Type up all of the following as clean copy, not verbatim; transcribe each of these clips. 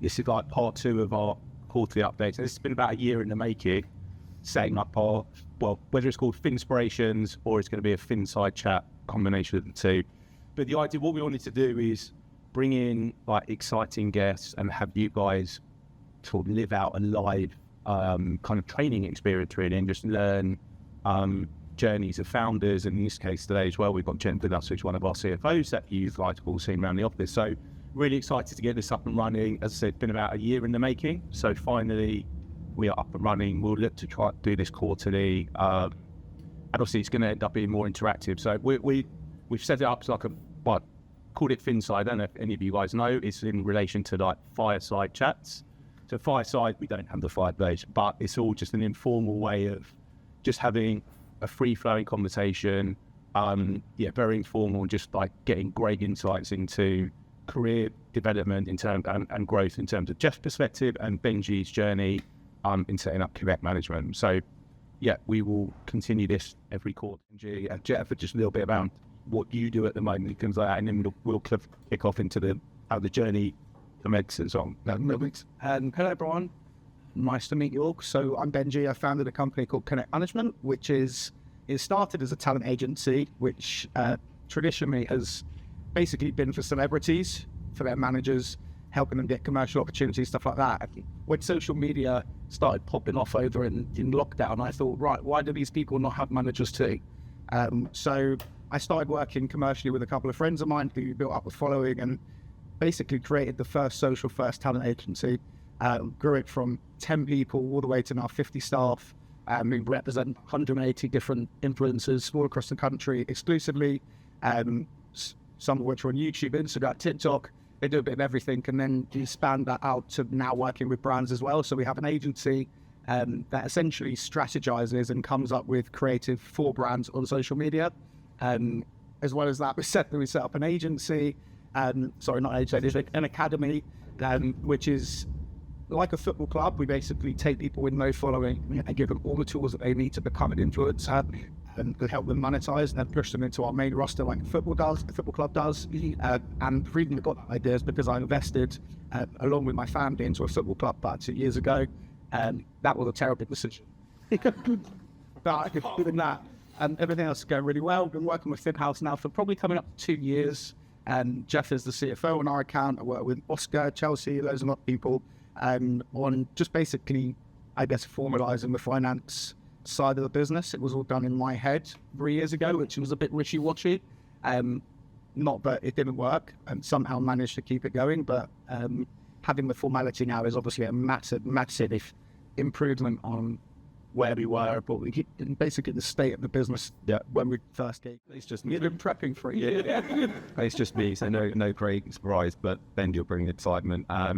this is like part 2 of our quarterly updates. This has been about a year in the making, setting up whether it's called fin-spirations or it's going to be a Fireside Chat, combination of the two. But the idea, what we wanted to do is bring in like exciting guests and have you guys sort of live out a live kind of training experience really, and just learn journeys of founders. And in this case today as well, we've got Jen with us, who's one of our CFOs that you guys have all seen around the office. So really excited to get this up and running. As I said, it's been about a year in the making. So finally we are up and running. We'll look to try to do this quarterly. And obviously it's going to end up being more interactive. So we've set it up as like called it Finside. I don't know if any of you guys know. It's in relation to like Fireside Chats. So Fireside, we don't have the 5 days, but it's all just an informal way of just having a free-flowing conversation. Very informal, just like getting great insights into career development in terms and growth in terms of Jeff's perspective and Benjy's journey in setting up Connect management. So yeah, we will continue this every quarter. Benjy and Jeff, just a little bit about what you do at the moment, things like that, and then we'll kick off into how the journey commences on that moment. Hello everyone, nice to meet you all. So I'm Benjy. I founded a company called Connect Management, it started as a talent agency, which traditionally has basically been for celebrities, for their managers, helping them get commercial opportunities, stuff like that. When social media started popping off over in lockdown, I thought, right, why do these people not have managers too? So I started working commercially with a couple of friends of mine who built up a following and basically created the first social first talent agency. Grew it from 10 people all the way to now 50 staff. We represent 180 different influencers all across the country exclusively, some of which are on YouTube, Instagram, TikTok. They do a bit of everything, and then expand that out to now working with brands as well. So we have an agency that essentially strategizes and comes up with creative for brands on social media. As well as that, we set up an agency, an academy, which is like a football club. We basically take people with no following and give them all the tools that they need to become an influencer and help them monetize, and then push them into our main roster like the football club does. And the reason we got that idea is because I invested along with my family into a football club about 2 years ago, and that was a terrible decision. But given that, and everything else is going really well. We've been working with FinHouse now for probably coming up to 2 years. And Jeff is the CFO on our account. I work with Oscar, Chelsea, loads of other people on just basically, I guess, formalizing the finance side of the business. It was all done in my head 3 years ago, which was a bit wishy-washy. Not that it didn't work, and somehow managed to keep it going. But having the formality now is obviously a massive improvement on where we were, but we get in basically the state of the business when we first came. It's just We've been prepping for a year. It's just me, so no great surprise, but then you'll bring excitement. I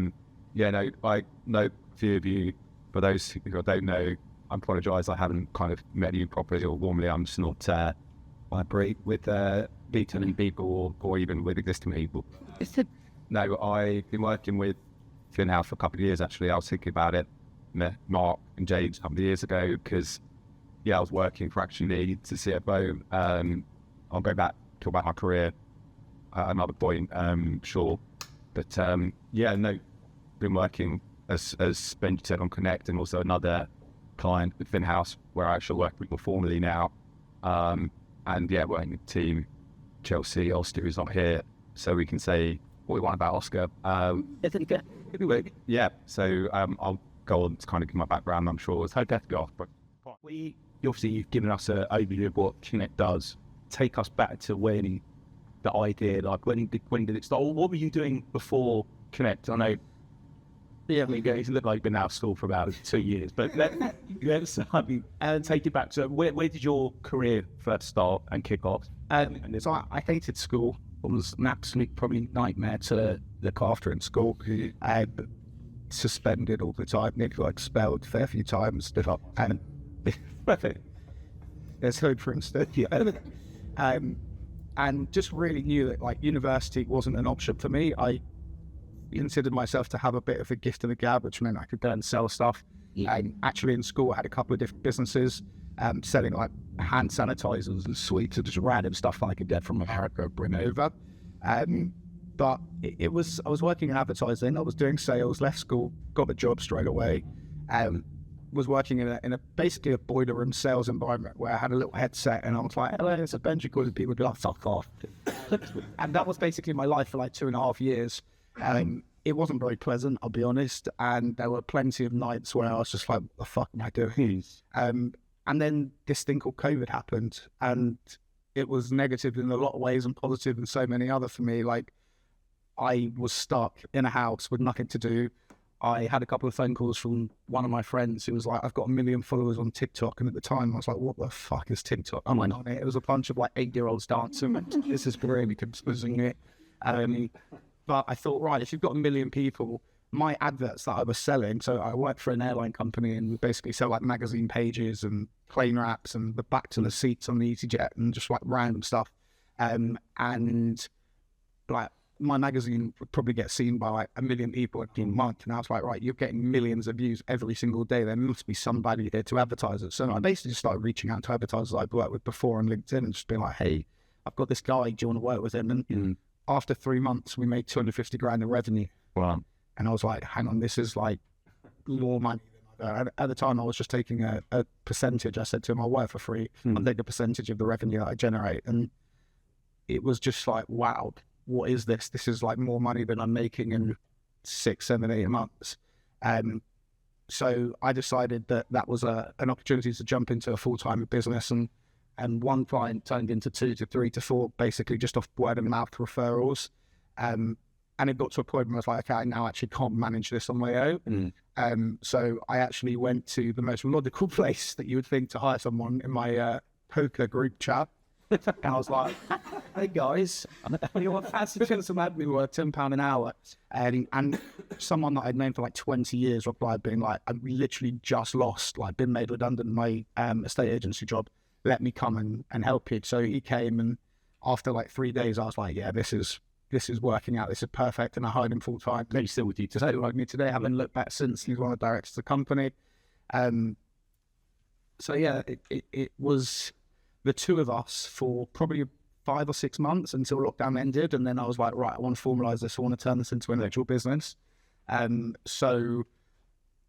know a few of you. For those who don't know, I apologise, I haven't kind of met you properly or warmly. I'm just not vibrate with B2B people or even with existing people. No, I've been working with FinHouse for a couple of years actually. I was thinking about it. Met Marc and James a couple of years ago because I was working fractionally to CFO. I'll go back, talk about my career at another point, sure. But been working as Benjy said on Connect, and also another client with FinHouse where I actually work with more formally now. Working with team Chelsea. Oscar is not here, so we can say what we want about Oscar. So I'll go on to kind of give my background. I'm sure it's hope to go off, but you've given us an overview of what Connect does. Take us back to when the idea, like when did it start? What were you doing before Connect? I know you look like you've been out of school for about 2 years, but let's take it back to where did your career first start and kick off? So I hated school. It was an absolute probably nightmare to look after in school. Suspended all the time, nearly expelled a fair few times, and there's hope for instance. And just really knew that university wasn't an option for me. I considered myself to have a bit of a gift of the gab, which meant I could go and sell stuff. Actually in school I had a couple of different businesses selling hand sanitizers and sweets and just random stuff I could get from America and bring over. But I was working in advertising. I was doing sales, left school, got the job straight away. Was working in a basically a boiler room sales environment where I had a little headset and I was like, hello, it's a Benjy calling. People would be like, fuck off. And that was basically my life for like 2.5 years. It wasn't very pleasant, I'll be honest. And there were plenty of nights where I was just like, what the fuck am I doing? And then this thing called COVID happened, and it was negative in a lot of ways and positive in so many other for me. Like, I was stuck in a house with nothing to do. I had a couple of phone calls from one of my friends who was like, I've got 1 million followers on TikTok. And at the time I was like, what the fuck is TikTok? I went on it. It was a bunch of like 8-year-olds dancing. This is really confusing it. But I thought, right, if you've got 1 million people, my adverts that I was selling, so I worked for an airline company and we basically sell like magazine pages and plane wraps and the back to the seats on the EasyJet and just like random stuff. And like, my magazine would probably get seen by like 1 million people in a month. And I was like, right, you're getting millions of views every single day. There must be somebody here to advertise it. So I basically just started reaching out to advertisers I'd worked with before on LinkedIn and just being like, hey, I've got this guy. Do you want to work with him? And after 3 months, we made 250 grand in revenue. Wow. And I was like, hang on, this is like more money than I. At the time, I was just taking a percentage. I said to him, I'll work for free. I'll take a percentage of the revenue that I generate. And it was just like, wow. What is this? This is like more money than I'm making in 6, 7, 8 months. So I decided that was an opportunity to jump into a full-time business, and one client turned into 2 to 3 to 4, basically just off word of mouth referrals. And it got to a point where I was like, okay, I now actually can't manage this on my own. So I actually went to the most logical place that you would think to hire someone in my poker group chat. And I was like, hey guys, you want fancy some admin work, £10 an hour. And someone that I'd known for like 20 years replied being like, I've literally just lost, like been made redundant in my estate agency job. Let me come and help you. So he came, and after like 3 days, I was like, yeah, this is working out. This is perfect. And I hired him full time. He's still with you today, like me today. I haven't looked back since. He's one of the directors of the company. So yeah, it was the two of us for probably 5 or 6 months until lockdown ended. And then I was like, right, I want to formalize this. I want to turn this into an actual business. So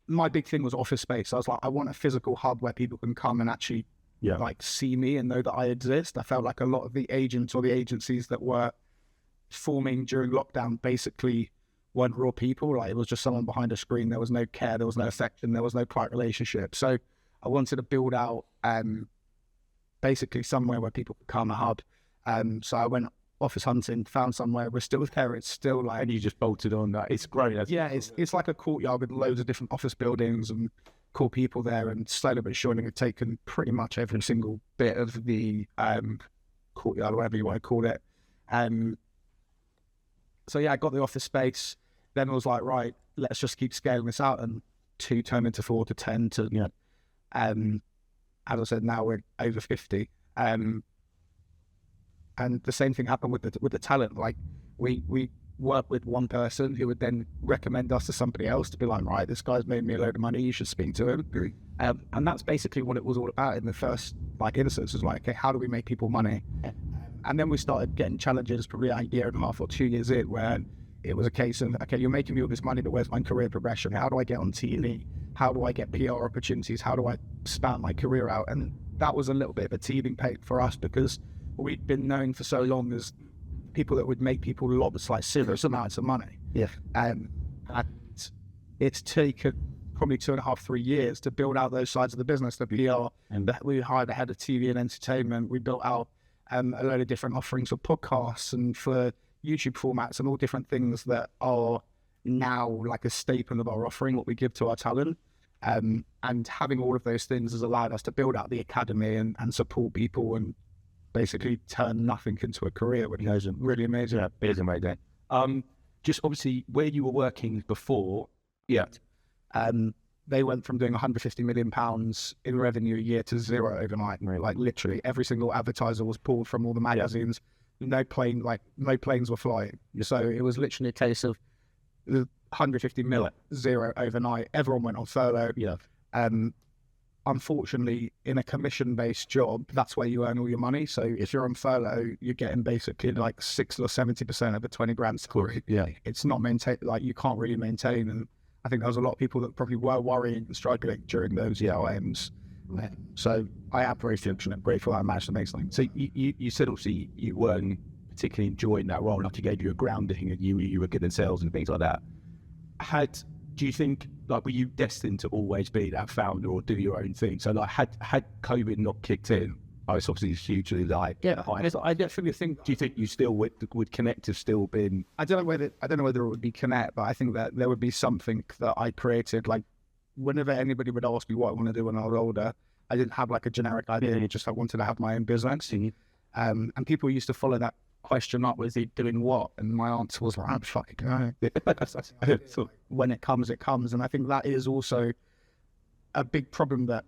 my big thing was office space. I was like, I want a physical hub where people can come and actually like see me and know that I exist. I felt like a lot of the agents or the agencies that were forming during lockdown basically weren't real people. Like, it was just someone behind a screen. There was no care, there was no affection, there was no client relationship. So I wanted to build out basically somewhere where people could come, a hub. So I went office hunting, found somewhere. We're still there. It's still like, And you just bolted on that. It's great. It's like a courtyard with loads of different office buildings and cool people there. And slowly but surely, we've taken pretty much every single bit of the courtyard, whatever you want to call it. So yeah, I got the office space. Then I was like, right, let's just keep scaling this out. And 2 turned into 4 to 10 to, as I said, now we're over 50. And the same thing happened with the talent. Like, we work with one person who would then recommend us to somebody else to be like, right, this guy's made me a load of money, you should speak to him. And that's basically what it was all about in the first instance. Was like, okay, how do we make people money? And then we started getting challenges probably a year and a half or 2 years in, where it was a case of, okay, you're making me all this money, but where's my career progression? How do I get on TV? How do I get PR opportunities? How do I span my career out? And that was a little bit of a teething pain for us, because we'd been known for so long as people that would make people lots, like serious amounts of money. And it's taken probably 2.5, 3 years to build out those sides of the business, the PR, and that we hired a head of TV and entertainment. We built out a load of different offerings for podcasts and for YouTube formats and all different things that are now like a staple of our offering, what we give to our talent. And having all of those things has allowed us to build out the academy and support people and basically turn nothing into a career, which is really amazing. Yeah, it is amazing. Just obviously where you were working before, they went from doing £150 million in revenue a year to 0 overnight. Really? Like, literally every single advertiser was pulled from all the magazines. No planes were flying. So it was literally a case of the 150 million, 0 overnight. Everyone went on furlough. unfortunately, in a commission-based job, that's where you earn all your money. So if you're on furlough, you're getting basically like 60 or 70% of a 20 grand salary. Yeah. It's not maintained, like you can't really maintain. And I think there was a lot of people that probably were worrying and struggling during those times. So I am very fortunate, grateful I managed to make something. So you said obviously you weren't particularly enjoying that role, like you gave you a grounding and you were good in sales and things like that. Do you think, like, were you destined to always be that founder or do your own thing? So like had COVID not kicked in, I was obviously hugely like, I definitely think, do you think you still would Connect have still been? I don't know whether it would be Connect, but I think that there would be something that I created. Like whenever anybody would ask me what I want to do when I was older, I didn't have like a generic idea. Just I wanted to have my own business. And people used to follow that question up, was he doing what? And my answer was, I'm fucking going. When it comes, it comes. And I think that is also a big problem that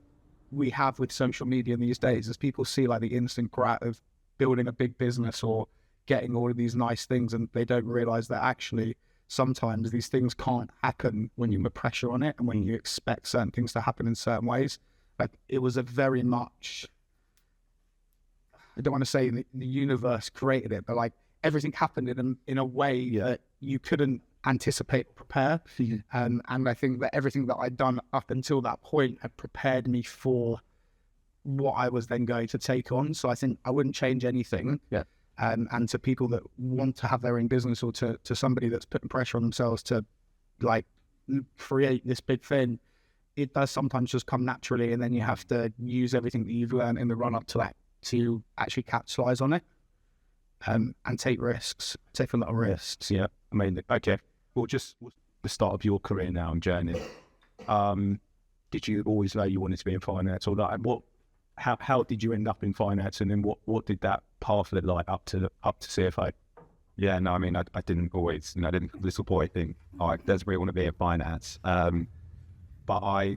we have with social media these days, is people see like the instant grat of building a big business or getting all of these nice things, and they don't realize that actually sometimes these things can't happen when you put pressure on it and when you expect certain things to happen in certain ways. Like it was a very much, I don't want to say the universe created it, but like everything happened in a way that you couldn't anticipate or prepare. And I think that everything that I'd done up until that point had prepared me for what I was then going to take on. So I think I wouldn't change anything. And to people that want to have their own business, or to somebody that's putting pressure on themselves to like create this big thing, it does sometimes just come naturally, and then you have to use everything that you've learned in the run up to that to actually capitalize on it, and take a lot of risks. Yeah, I mean, okay. Well, just the start of your career now and journey. Did you always know you wanted to be in finance, or that? And how did you end up in finance, and then what did that path look like up to CFO? Yeah, no, I mean, I didn't always, little boy thing. I desperately want to be in finance. But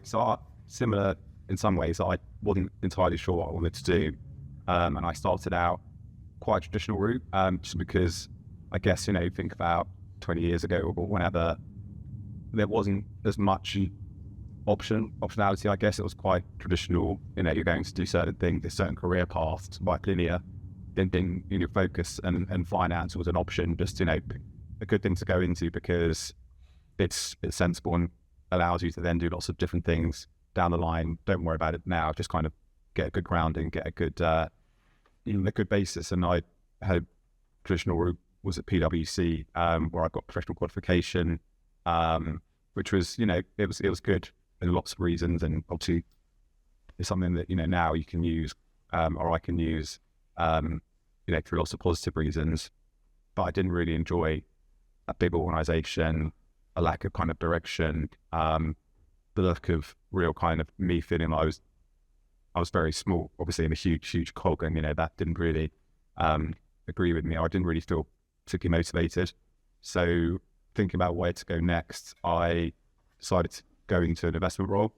similar in some ways, I wasn't entirely sure what I wanted to do. And I started out quite a traditional route, just because I guess, think about 20 years ago or whenever, there wasn't as much optionality. I guess it was quite traditional. You're going to do certain things, a certain career path, quite linear. Then being in your focus, and finance was an option, just a good thing to go into because it's sensible and allows you to then do lots of different things down the line. Don't worry about it now. Just kind of get a good grounding, get a good a good basis. And I had traditional route was at PwC, where I got professional qualification, which was it was good in lots of reasons, and obviously it's something that now you can use, or I can use, through lots of positive reasons. But I didn't really enjoy a big organization, a lack of kind of direction, the lack of real kind of me feeling like I was very small, obviously in a huge cog, and that didn't really agree with me. I didn't really feel particularly motivated. So thinking about where to go next, I decided to go into an investment role.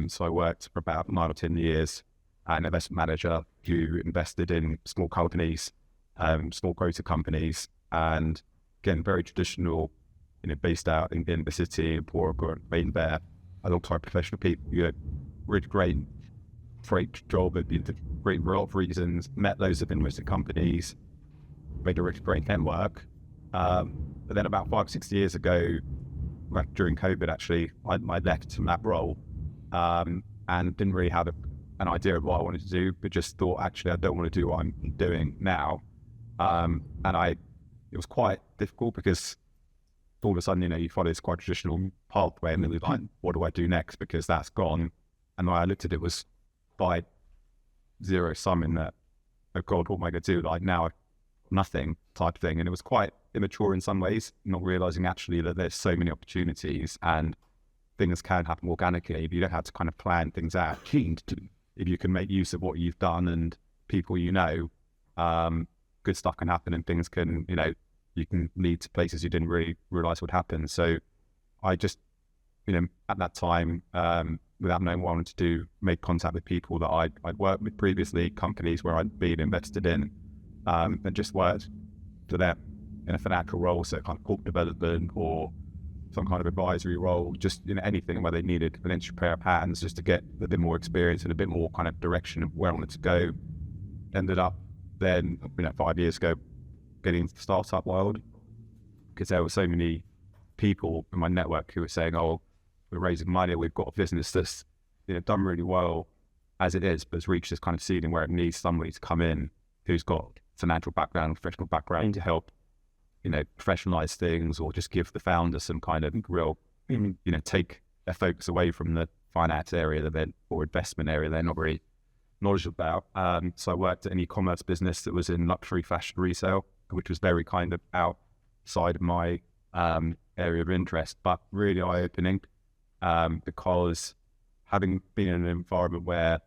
So I worked for about 9 or 10 years, an investment manager who invested in small companies, small growth companies, and again, very traditional, based out in the city, in Port, being there alongside professional people. Really great job, and did great for a lot of reasons, met loads of invested companies, made a really great network. But then about 5 or 6 years ago, during COVID actually, I left from that role, and didn't really have an idea of what I wanted to do, but just thought, actually, I don't want to do what I'm doing now. And it was quite difficult because all of a sudden, you follow this quite traditional pathway, and then you're like, what do I do next? Because that's gone. And when I looked at it, was by zero sum in that, oh God, what am I going to do? Like now, nothing type thing. And it was quite immature in some ways, not realizing actually that there's so many opportunities and things can happen organically if you don't have to kind of plan things out. If you can make use of what you've done and people good stuff can happen, and things can, you can lead to places you didn't really realize would happen. So I just, at that time, without knowing what I wanted to do, made contact with people that I'd worked with previously, companies where I'd been invested in, and just worked for them in a financial role, so kind of corporate development or some kind of advisory role, just anything where they needed an extra pair of hands just to get a bit more experience and a bit more kind of direction of where I wanted to go. Ended up then, 5 years ago, getting into the startup world, because there were so many people in my network who were saying, oh, we're raising money, we've got a business that's done really well as it is, but it's reached this kind of ceiling where it needs somebody to come in who's got financial background, professional background to help professionalize things, or just give the founder some kind of real, take their focus away from the finance area or investment area they're not very knowledgeable about. So I worked at an e-commerce business that was in luxury fashion resale, which was very kind of outside of my area of interest, but really eye-opening, because having been in an environment where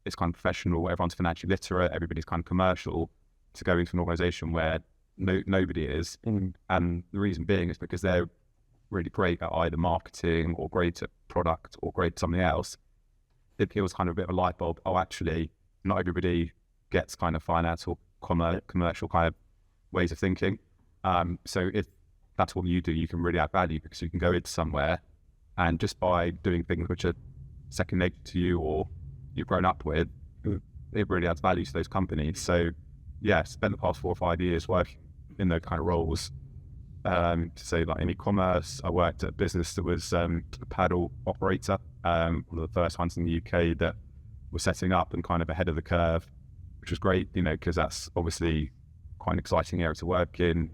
it's kind of professional, where everyone's financially literate, everybody's kind of commercial, to go into an organization where nobody is. And the reason being is because they're really great at either marketing or great at product or great at something else. It was kind of a bit of a light bulb. Oh, actually, not everybody gets kind of finance or commercial kind of ways of thinking. So if that's what you do, you can really add value, because you can go into somewhere and just by doing things which are second nature to you or you've grown up with, it really adds value to those companies. So yeah, spent the past 4 or 5 years working in those kind of roles. To say, like in e-commerce, I worked at a business that was a paddle operator, one of the first ones in the UK that was setting up and kind of ahead of the curve, which was great, because that's obviously quite an exciting area to work in.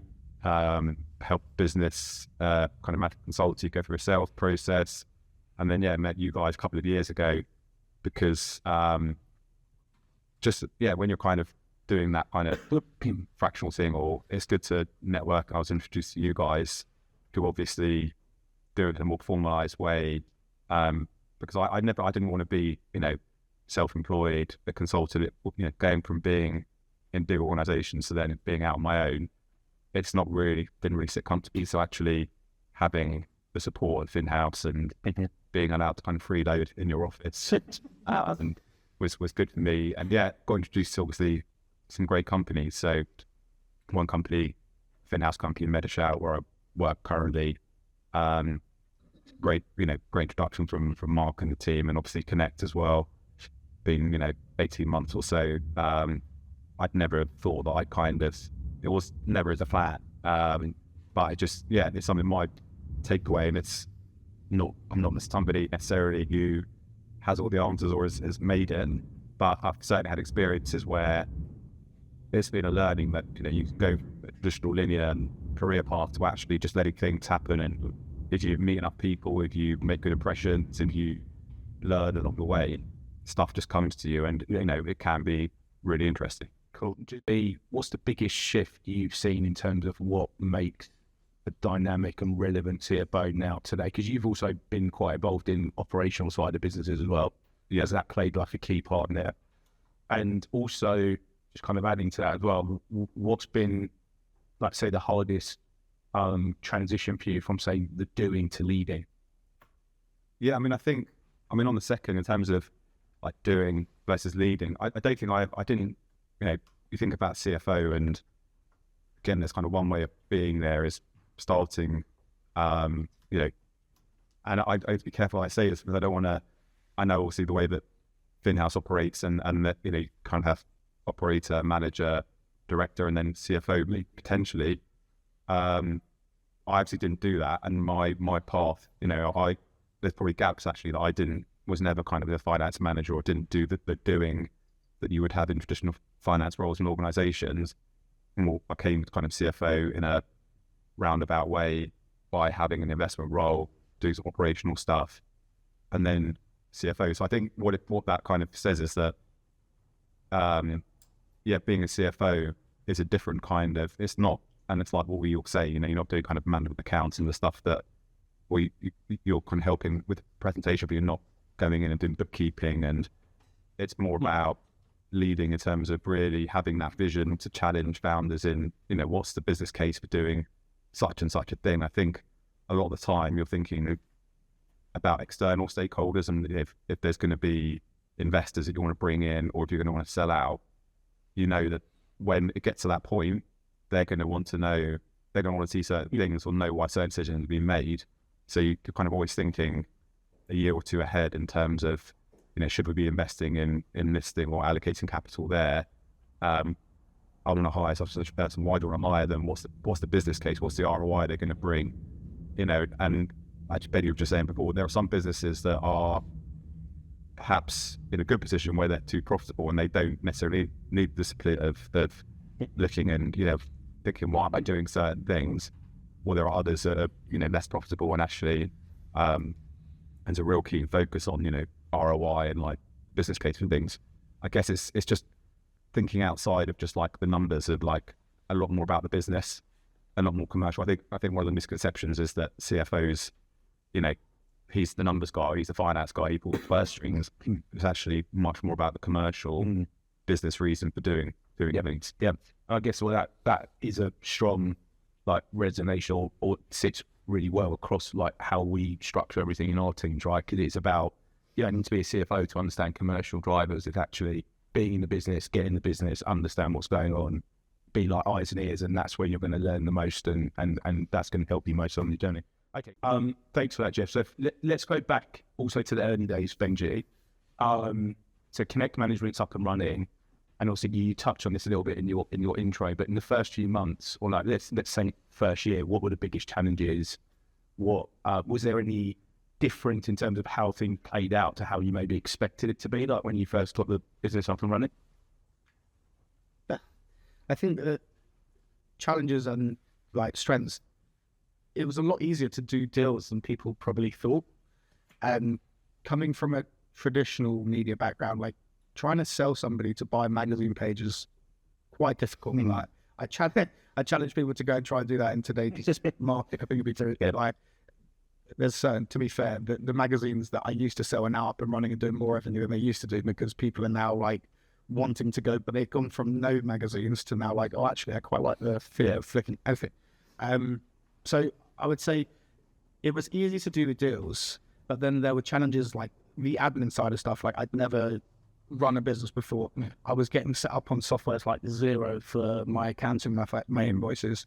Help business kind of management consultancy go through a sales process, and then met you guys a couple of years ago, because when you're kind of doing that kind of fractional thing, or it's good to network. I was introduced to you guys, who obviously do it in a more formalized way, because I didn't want to be self-employed, a consultant, going from being in big organizations to then being out on my own. It's didn't really sit comfortably. So actually having the support of in-house and being allowed to kind of freeload in your office and was good for me. And got introduced to obviously some great companies. So one company, in-house company, Medishout, where I work currently. Great introduction from Marc and the team, and obviously Connect as well. Been 18 months or so. I'd never thought that it was never as a plan. But it just, it's something my takeaway, and I'm not somebody necessarily who has all the answers or has made it, but I've certainly had experiences where it's been a learning that, you can go a traditional linear career path to actually just letting things happen. And if you meet enough people, if you make good impressions, if you learn along the way, stuff just comes to you, and, it can be really interesting. Cool. What's the biggest shift you've seen in terms of what makes a dynamic and relevant CFO now today? Because you've also been quite involved in operational side of businesses as well. Has that played like a key part in there? And also, just kind of adding to that as well, what's been, like, say, the hardest transition for you from, say, the doing to leading? Yeah, I think on the second, in terms of like doing versus leading, I don't think I didn't, you think about CFO, and again, there's kind of one way of being there is starting, and I have to be careful I say this, because I don't want to, I know obviously the way that FinHouse operates, and that, you kind of have operator, manager, director, and then CFO potentially. I actually didn't do that, and my path, there's probably gaps actually that I was never kind of a finance manager, or didn't do the doing that you would have in traditional finance roles in organizations. And I came to kind of CFO in a roundabout way by having an investment role, do some operational stuff, and then CFO. So I think what that kind of says is that, being a CFO is a different kind of, it's not, and it's like what we all say, you're not doing kind of management accounts and the stuff that you're kind of helping with the presentation, but you're not going in and doing bookkeeping. And it's more about leading in terms of really having that vision to challenge founders in, what's the business case for doing such and such a thing. I think a lot of the time you're thinking about external stakeholders, and if there's going to be investors that you want to bring in, or if you're going to want to sell out, that when it gets to that point, they're going to want to know, they're going to want to see certain things or know why certain decisions have been made. So you're kind of always thinking a year or two ahead in terms of, should we be investing in listing or allocating capital there? I want to hire such a person. Why do I want to hire them? What's the business case? What's the ROI they're going to bring? And like Benny was just saying before, there are some businesses that are perhaps in a good position where they're too profitable and they don't necessarily need the discipline of looking and thinking, why am I doing certain things? Or there are others that are less profitable and actually there's a real keen focus on ROI and like business case and things. I guess it's just thinking outside of just like the numbers of like a lot more about the business, a lot more commercial. I think one of the misconceptions is that CFOs, he's the numbers guy, he's the finance guy, he pulls the purse strings. It's actually much more about the commercial business reason for doing things. Yeah. I guess that is a strong like resonation or sits really well across like how we structure everything in our teams, right? Because it's about, you don't need to be a CFO to understand commercial drivers. It's actually being in the business, getting the business, understand what's going on, be like eyes and ears, and that's where you're going to learn the most, and that's going to help you most on your journey. Okay, thanks for that, Jeff. So let's go back also to the early days, Benjy. So Connect Management's up and running, and also you touched on this a little bit in your intro, but in the first few months, or like let's say first year, what were the biggest challenges? What was there any different in terms of how things played out to how you maybe expected it to be, like when you first got the business up and running? I think the challenges and like strengths, it was a lot easier to do deals than people probably thought. And coming from a traditional media background, like trying to sell somebody to buy magazine pages, quite difficult. Like I challenge people to go and try and do that in today's market. I think it'd be too like. There's to be fair, the magazines that I used to sell are now up and running and doing more revenue than they used to do, because people are now like wanting to go, but they've gone from no magazines to now like, oh, actually I quite like the fear of flicking everything. So I would say it was easy to do the deals, but then there were challenges like the admin side of stuff. Like I'd never run a business before. I was getting set up on softwares like Xero for my accounting, my invoices.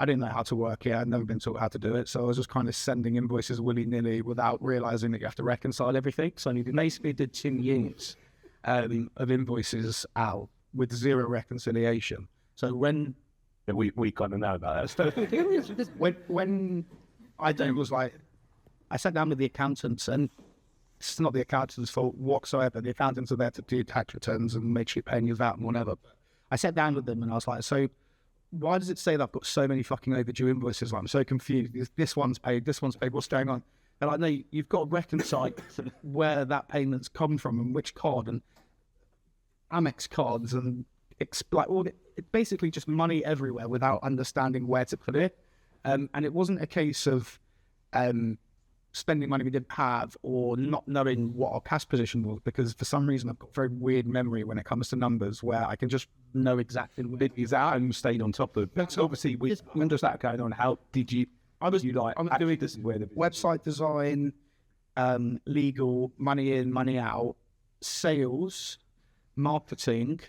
I didn't know how to work it. I'd never been taught how to do it. So I was just kind of sending invoices willy-nilly without realizing that you have to reconcile everything. So I basically did 2 years of invoices out with zero reconciliation. So when we kind of know about that. when I was like, I sat down with the accountants, and it's not the accountant's fault whatsoever. The accountants are there to do tax returns and make sure you're paying your VAT and whatever. I sat down with them and I was like, so why does it say that I've got so many fucking overdue invoices? Like, I'm so confused. This one's paid, what's going on? They're like, no, you've got to reconcile where that payment's come from and which card, and Amex cards, and it's basically just money everywhere without understanding where to put it. And it wasn't a case of spending money we didn't have or not knowing what our cash position was, because for some reason I've got very weird memory when it comes to numbers, where I can just know exactly what it is out and stayed on top of it. So obviously, when does that going on? How did you? I'm doing this is where the website design, legal, money in, money out, sales, marketing,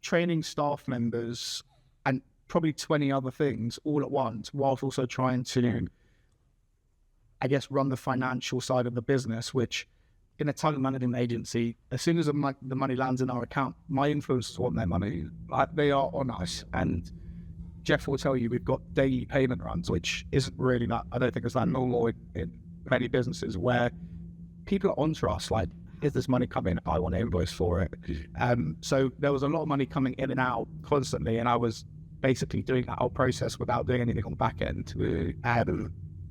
training staff members, and probably 20 other things all at once, whilst also trying to, I guess, run the financial side of the business, which in a talent management agency, as soon as the money lands in our account, my influencers want their money. Like, they are on us. And Jeff will tell you, we've got daily payment runs, which isn't really that, I don't think it's that normal in many businesses, where people are onto us, like, is this money coming? I want to invoice for it. So there was a lot of money coming in and out constantly, and I was basically doing that whole process without doing anything on the back end.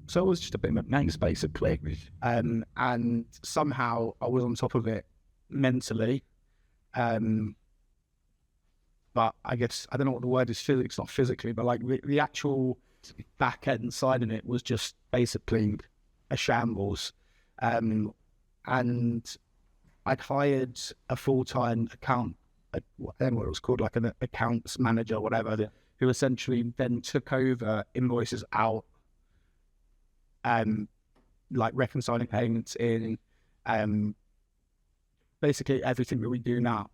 So it was just a bit of a maze, basically. And somehow I was on top of it mentally. But I guess, I don't know what the word is, it's not physically, but like the actual back end side of it was just basically a shambles. And I'd hired a full-time then what it was called, like an accounts manager, whatever, who essentially then took over invoices out, like reconciling payments in, basically everything that we do now,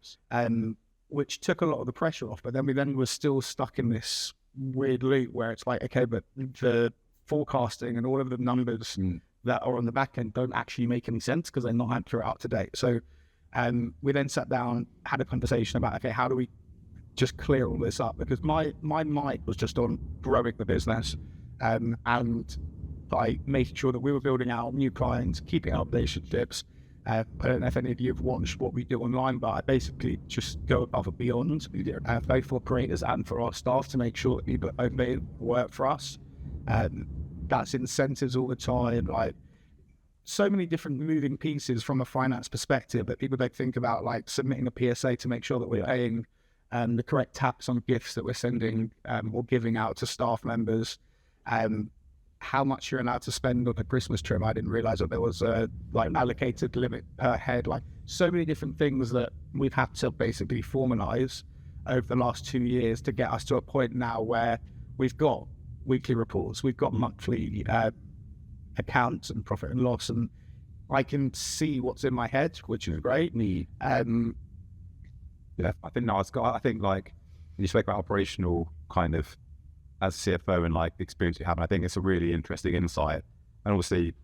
which took a lot of the pressure off. But then we were still stuck in this weird loop where it's like, okay, but the forecasting and all of the numbers that are on the back end don't actually make any sense because they're not accurate up to date. So we then sat down, had a conversation about, okay, how do we just clear all this up? Because my mind was just on growing the business and by making sure that we were building out new clients, keeping our relationships. I don't know if any of you have watched what we do online, but I basically just go above and beyond, both for creators and for our staff, to make sure that people obey work for us. That's incentives all the time, like so many different moving pieces from a finance perspective that people don't think about, like submitting a PSA to make sure that we're paying the correct tax on gifts that we're sending or giving out to staff members. How much you're allowed to spend on a Christmas trip. I didn't realize that there was a allocated limit per head. Like so many different things that we've had to basically formalize over the last 2 years to get us to a point now where we've got weekly reports, we've got monthly accounts and profit and loss, and I can see what's in my head, which is great. Yeah, I think like when you speak about operational kind of as CFO and like the experience you have, I think it's a really interesting insight. And obviously,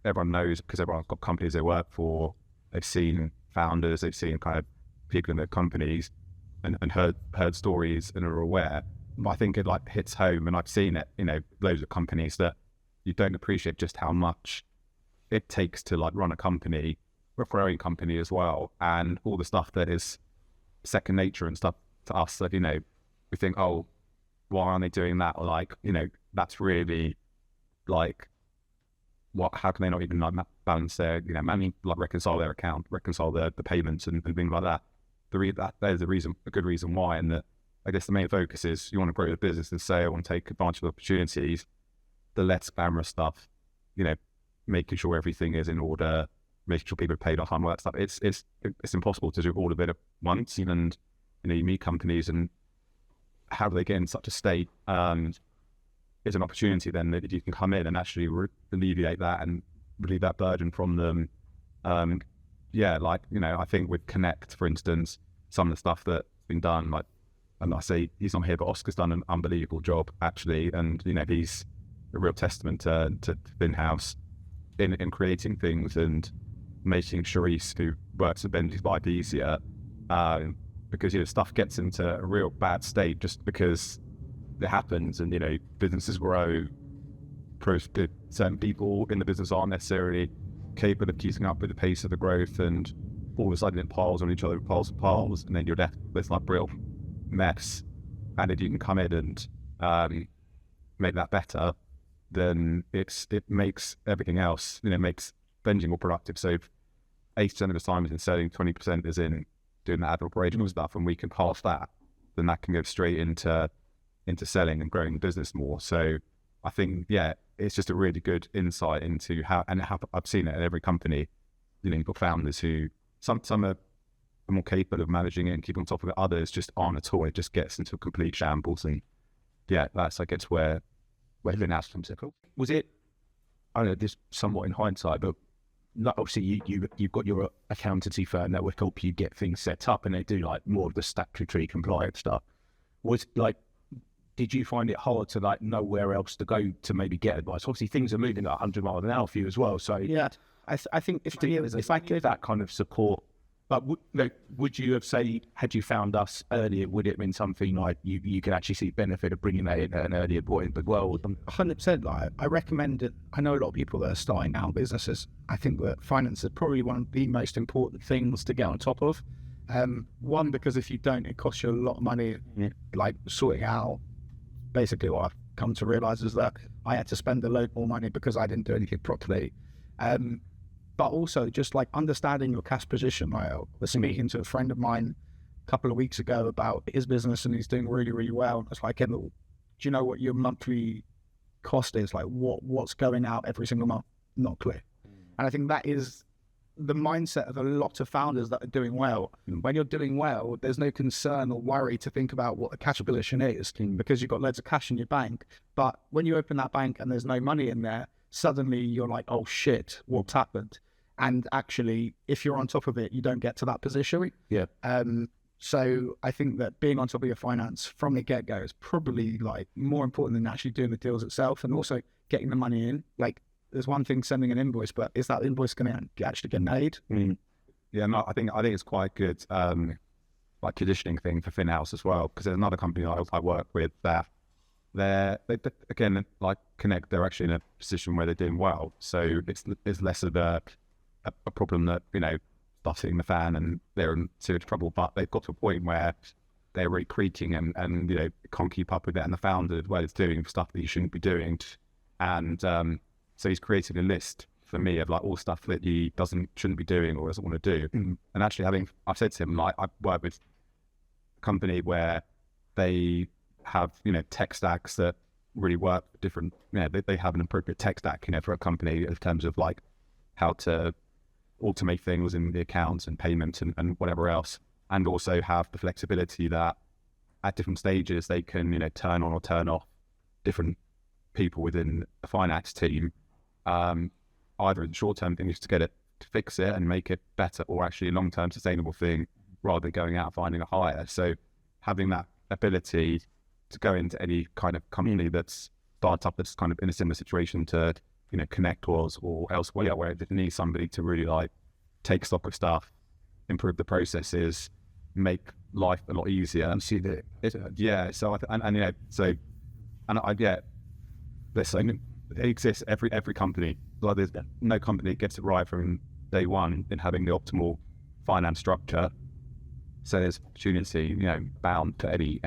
everyone knows because everyone's got companies they work for. They've seen founders, they've seen kind of people in their companies and heard stories and are aware. But I think it like hits home, and I've seen it, loads of companies that you don't appreciate just how much it takes to like run a company, a growing company as well, and all the stuff that is second nature and stuff to us that, we think, oh, why aren't they doing that? Or like, that's really like, how can they not even like balance their, like reconcile their account, reconcile the payments and things like that. There's a good reason why. And that, I guess the main focus is you want to grow the business and sale and take advantage of opportunities. The less glamorous stuff, making sure everything is in order, making sure people are paid on time, all that stuff. It's impossible to do all of it at once. And, you meet companies and how do they get in such a state? Is an opportunity then that you can come in and actually alleviate that and relieve that burden from them. I think with Connect, for instance, some of the stuff that's been done, like, and I say he's not here, but Oscar's done an unbelievable job actually, and he's a real testament to Finhouse in creating things and making Sharice, who works at Benjy's, life easier, because stuff gets into a real bad state just because it happens, and businesses grow. Certain people in the business aren't necessarily capable of keeping up with the pace of the growth, and all of a sudden it piles on each other, piles, and then you're left with this like real mess. And if you can come in and make that better, then it makes everything else, makes Benjy more productive. So 80% of the time is in selling, 20% is in doing that operational stuff, and we can pass that, then that can go straight into selling and growing the business more. So I think, it's just a really good insight into how I've seen it at every company. You've got founders who some are more capable of managing it and keeping on top of it. Others just aren't at all. It just gets into a complete shambles. And that's I guess where Finhouse comes in. Was it, I don't know, this somewhat in hindsight, but obviously you've got your accountancy firm that will help you get things set up, and they do like more of the statutory compliance stuff. Was like, did you find it hard to like know where else to go to maybe get advice? Obviously things are moving at 100 miles an hour for you as well. So I think if I could that kind of support, but would you have had you found us earlier, would it have been something like you could actually see benefit of bringing that in at an earlier point? But 100%. Like, I recommend it. I know a lot of people that are starting out businesses. I think that finance is probably one of the most important things to get on top of. One, because if you don't, it costs you a lot of money, like sorting out. Basically what I've come to realize is that I had to spend a load more money because I didn't do anything properly. But also just like understanding your cash position. I was speaking to a friend of mine a couple of weeks ago about his business, and he's doing really, really well. And it's like, do you know what your monthly cost is? Like what's going out every single month? Not clear. And I think that is the mindset of a lot of founders that are doing well. When you're doing well, there's no concern or worry to think about what the cash position is because you've got loads of cash in your bank. But when you open that bank and there's no money in there, suddenly you're like, oh shit, what's happened? And actually, if you're on top of it, you don't get to that position. So I think that being on top of your finance from the get-go is probably like more important than actually doing the deals itself, and also getting the money in. Like, there's one thing sending an invoice, but is that invoice going to actually get paid? Yeah, no, I think it's quite good, like conditioning thing for FinHouse as well, because there's another company I work with that they again, like Connect, they're actually in a position where they're doing well, so it's less of a problem that, you know, stuff's hitting the fan and they're in serious trouble, but they've got to a point where they're really creaking and you know, can't keep up with it, and the founder as well is doing stuff that you shouldn't be doing, and so he's created a list for me of like all stuff that he shouldn't be doing or doesn't want to do. And actually, I've said to him, like, I work with a company where they have, you know, tech stacks that really work for different, you know, they have an appropriate tech stack, you know, for a company in terms of like how to automate things in the accounts and payments and whatever else, and also have the flexibility that at different stages they can, you know, turn on or turn off different people within the finance team, either in the short-term thing, just to get it to fix it and make it better, or actually a long-term sustainable thing rather than going out and finding a hire. So having that ability to go into any kind of company that's startup that's kind of in a similar situation to, you know, Connect was or elsewhere, where it needs somebody to really like take stock of stuff, improve the processes, make life a lot easier. And see the yeah. So and you know, so and I get this. It exists every company. Like, there's no company gets it right from day one in having the optimal finance structure. So there's opportunity, you know, bound to any.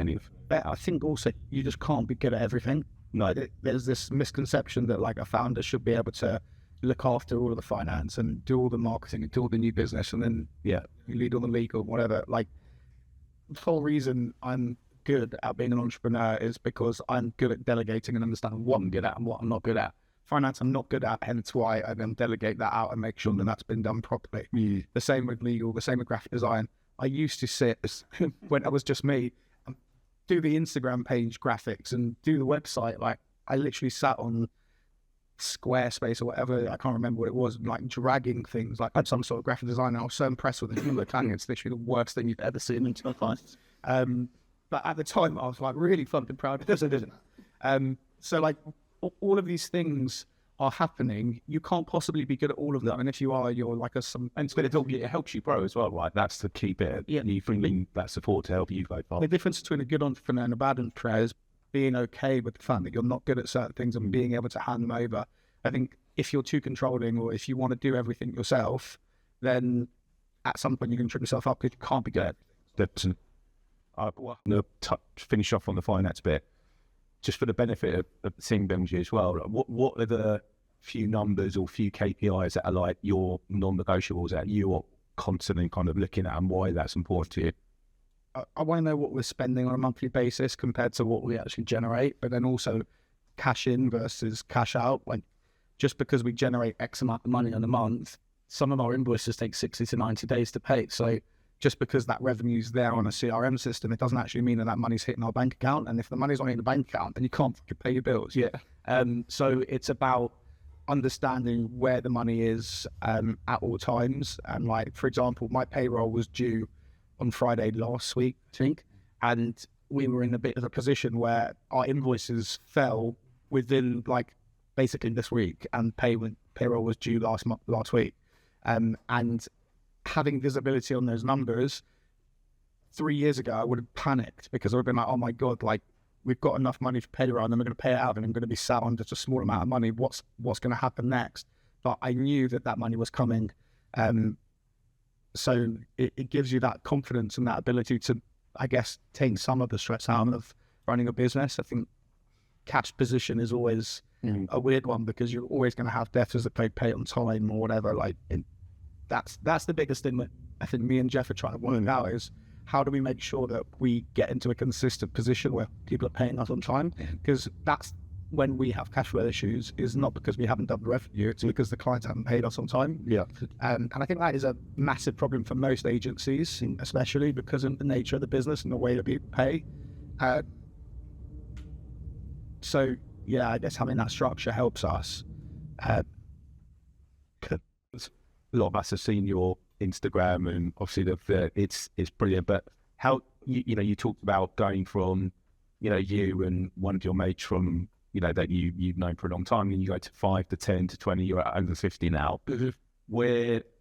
I think also you just can't be good at everything. No, there's this misconception that like a founder should be able to look after all of the finance and do all the marketing and do all the new business, and then you lead all the legal, whatever. Like, the whole reason I'm good at being an entrepreneur is because I'm good at delegating and understanding what I'm good at and what I'm not good at. Finance, I'm not good at, hence why I then delegate that out and make sure that that's been done properly. The same with legal, the same with graphic design. I used to sit when it was just me, do the Instagram page graphics and do the website. Like, I literally sat on Squarespace or whatever, I can't remember what it was, like dragging things, like I had some sort of graphic design. I was so impressed with it. It's literally the worst thing you've ever seen in my life. But at the time, I was like really fucking proud of it. So like all of these things are happening. You can't possibly be good at all of them, and if you are, you're like and It helps you grow as well, right? That's the key bit. Yeah, you need that support to help you go far. The difference between a good entrepreneur and a bad entrepreneur is being okay with the fact that you're not good at certain things and being able to hand them over. I think if you're too controlling, or if you want to do everything yourself, then at some point you can trip yourself up because you can't be good at everything. Finish off on the finance bit, just for the benefit of seeing Benjy as well. What are the few numbers or few KPIs that are like your non-negotiables that you are constantly kind of looking at, and why that's important to you? I want to know what we're spending on a monthly basis compared to what we actually generate, but then also cash in versus cash out. Like, just because we generate X amount of money in a month, some of our invoices take 60 to 90 days to pay. So just because that revenue's there on a CRM system, it doesn't actually mean that money's hitting our bank account. And if the money's not in the bank account, then you can't pay your bills. Yeah. So it's about understanding where the money is at all times. And like, for example, my payroll was due on Friday last week, I think, and we were in a bit of a position where our invoices fell within like basically this week, and payroll was due last week, and having visibility on those numbers 3 years ago, I would have panicked, because I would have been like, oh my god, like, we've got enough money for payroll and then we're going to pay it out and I'm going to be sat on just a small amount of money. What's going to happen next? But I knew that money was coming. So it gives you that confidence and that ability to, I guess, take some of the stress out of running a business. I think cash position is always a weird one, because you're always going to have debtors that pay on time or whatever. Like, that's the biggest thing that I think me and Jeff are trying to work out, is how do we make sure that we get into a consistent position where people are paying us on time? Because that's when we have cash flow issues, is not because we haven't done the revenue, it's because the clients haven't paid us on time. Yeah. And I think that is a massive problem for most agencies, especially because of the nature of the business and the way that people pay. So yeah, I guess having that structure helps us. A lot of us have seen your Instagram, and obviously it's brilliant, but how you talked about going from you and one of your mates from that you've known for a long time, and you go to 5 to 10 to 20, you're at over 50 now.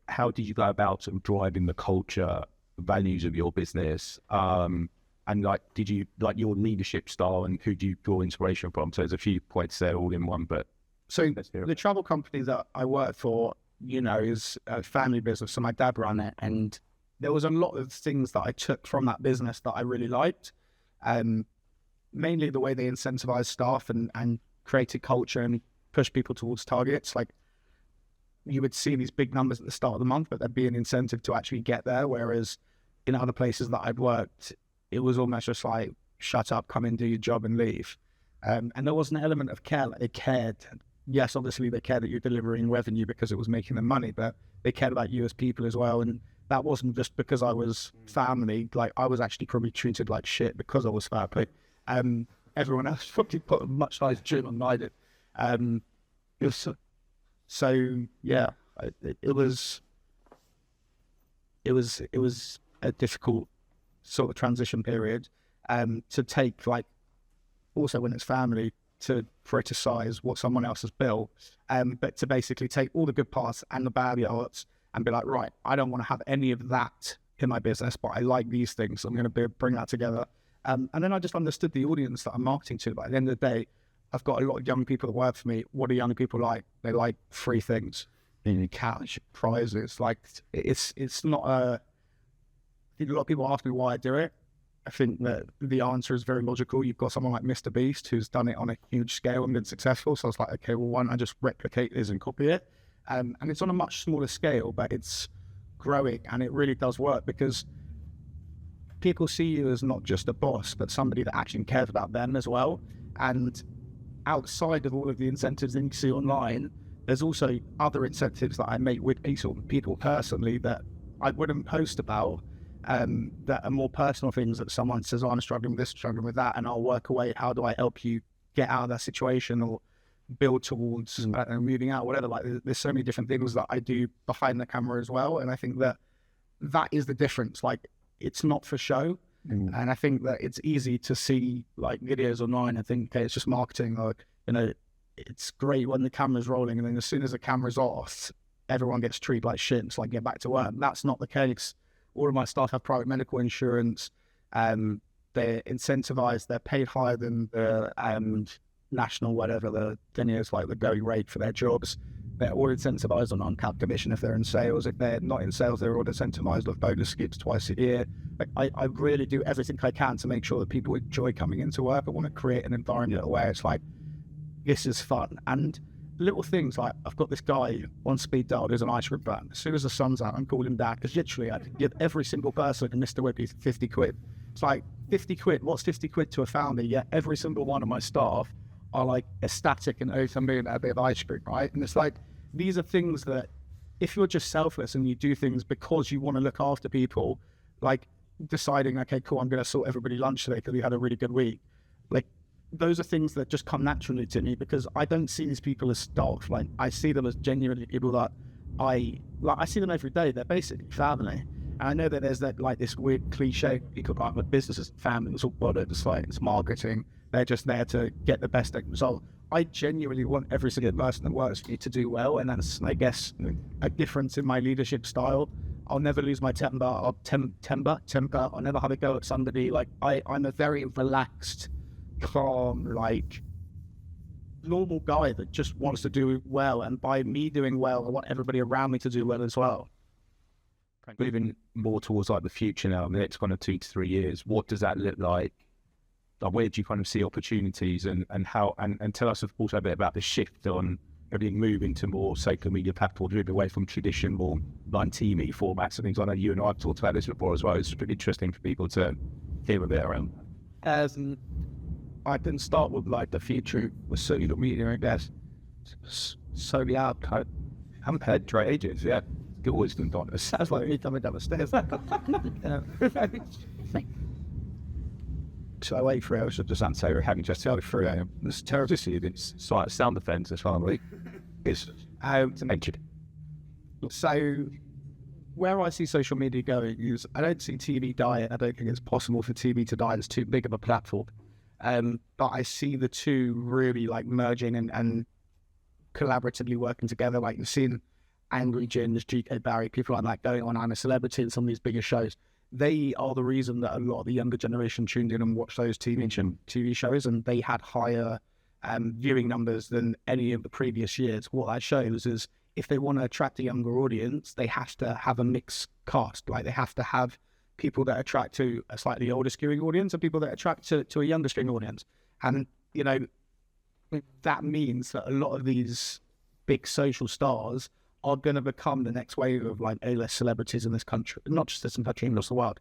How did you go about sort of driving the culture, values of your business, and like did you like your leadership style, and who do you draw inspiration from? So there's a few points there all in one, but so the travel company that I work for, is a family business. So my dad ran it, and there was a lot of things that I took from that business that I really liked. Mainly the way they incentivized staff and created culture and push people towards targets. Like, you would see these big numbers at the start of the month, but there'd be an incentive to actually get there. Whereas in other places that I'd worked, it was almost just like, shut up, come in, do your job and leave. And there was an element of care. Like, they cared. Yes, obviously they cared that you're delivering revenue because it was making them money, but they cared about you as people as well. And that wasn't just because I was family. Like, I was actually probably treated like shit because I was family. Everyone else probably put a much nicer gym on I did. It was it was a difficult sort of transition period to take, like, also when it's family, for it to size what someone else has built, but to basically take all the good parts and the bad parts and be like, right, I don't want to have any of that in my business, but I like these things, so I'm going to bring that together. And then I just understood the audience that I'm marketing to. But at the end of the day, I've got a lot of young people that work for me. What do young people like? They like free things, cash, prizes. Like, it's not I think a lot of people ask me why I do it. I think that the answer is very logical. You've got someone like Mr. Beast who's done it on a huge scale and been successful. So I was like, okay, well, why don't I just replicate this and copy it? And it's on a much smaller scale, but it's growing, and it really does work because people see you as not just a boss, but somebody that actually cares about them as well. And outside of all of the incentives that you see online, there's also other incentives that I make with people personally that I wouldn't post about, that are more personal things that someone says, oh, I'm struggling with this, struggling with that, and I'll work away. How do I help you get out of that situation or build towards moving out, whatever. Like, there's so many different things that I do behind the camera as well. And I think that is the difference. Like, it's not for show. And I think that it's easy to see like videos online and think, okay, it's just marketing, or, it's great when the camera's rolling, and then as soon as the camera's off, everyone gets treated like shit. It's like, get back to work. That's not the case. All of my staff have private medical insurance. They're incentivized. They're paid higher than the national, whatever the thing is, like the going rate for their jobs. They're all incentivized on uncapped commission if they're in sales. If they're not in sales, they're all incentivized with bonus skips twice a year. Like, I really do everything I can to make sure that people enjoy coming into work. I want to create an environment where it's like, this is fun. And little things like, I've got this guy on speed dial who's an ice cream van. As soon as the sun's out, I'm calling him dad, because literally I could give every single person in Mr. Whippy 50 quid. It's like, 50 quid, what's 50 quid to a founder? Yet every single one of my staff are like ecstatic and oh, I'm doing a bit of ice cream, right? And it's like, these are things that if you're just selfless and you do things because you want to look after people, like deciding, okay, cool, I'm going to sort everybody lunch today because we had a really good week. Like, those are things that just come naturally to me because I don't see these people as staff. Like, I see them as genuinely people that I see them every day. They're basically family. And I know that there's that, like, this weird cliche, people like, with businesses and family, it's all product, it's like, it's marketing. They're just there to get the best result. I genuinely want every single person that works for me to do well. And that's, I guess, a difference in my leadership style. I'll never lose my temper. I'll never have a go at somebody. Like, I'm a very relaxed, calm, like, normal guy that just wants to do well. And by me doing well, I want everybody around me to do well as well. Moving more towards like the future now, the next kind of 2 to 3 years, what does that look like? Like, where do you kind of see opportunities, and how, and tell us also a bit about the shift on everything moving to more social media platforms, moving away from traditional like TV formats and things. I know you and I have talked about this before as well. It's pretty interesting for people to hear a bit around. I can start with like the future with social media, I guess. So yeah, I haven't had trade agents yet. Good wisdom, Don. It sounds like me coming down the stairs. So I wait for hours of the sunset, having just tell 3 a.m. This terrible to see it's like sound effects as well. It's how to mention. So where I see social media going is I don't see TV dying. I don't think it's possible for TV to die. It's too big of a platform. But I see the two really like merging and collaboratively working together. Like you've seen Angry Ginge, GK Barry, people like that going on I'm a Celebrity and some of these bigger shows. They are the reason that a lot of the younger generation tuned in and watched those TV shows, and they had higher viewing numbers than any of the previous years. What that shows is if they want to attract a younger audience, they have to have a mixed cast. Like they have to have people that attract to a slightly older skewing audience and people that attract to a younger skewing audience. And, you know, that means that a lot of these big social stars are going to become the next wave of like A-list celebrities in this country, not just this country, across the world.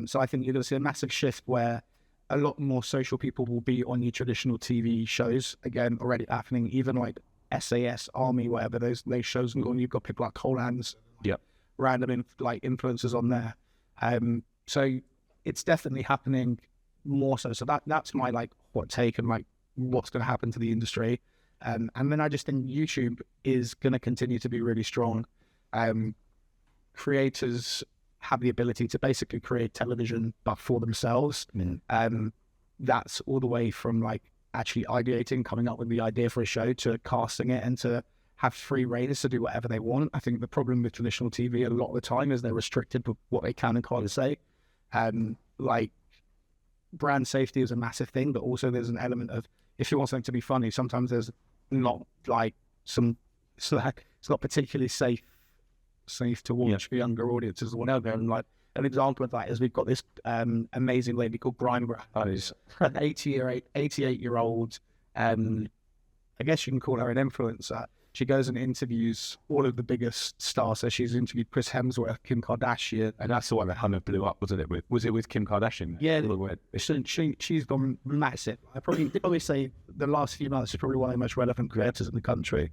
So I think you're going to see a massive shift where a lot more social people will be on your traditional TV shows. Again, already happening, even like SAS, Army, whatever, those shows. And you've got people like Cole Hands, random influencers on there. So it's definitely happening more so. So that's my like hot take and like what's going to happen to the industry. And then I just think YouTube is going to continue to be really strong. Creators have the ability to basically create television, but for themselves. That's all the way from like actually ideating, coming up with the idea for a show, to casting it and to have free rein to do whatever they want. I think the problem with traditional TV a lot of the time is they're restricted with what they can and can't say. Like brand safety is a massive thing, but also there's an element of if you want something to be funny, sometimes there's not like it's not particularly safe to watch for younger audiences or whatever. And like an example of that is we've got this amazing lady called Brian Brown, who's an 88-year-old, I guess you can call her an influencer. She goes and interviews all of the biggest stars. So she's interviewed Chris Hemsworth, Kim Kardashian. And that's the one that kind of blew up, wasn't it? Was it with Kim Kardashian? Yeah, she's gone massive. I probably say the last few months is probably one of the most relevant creators in the country.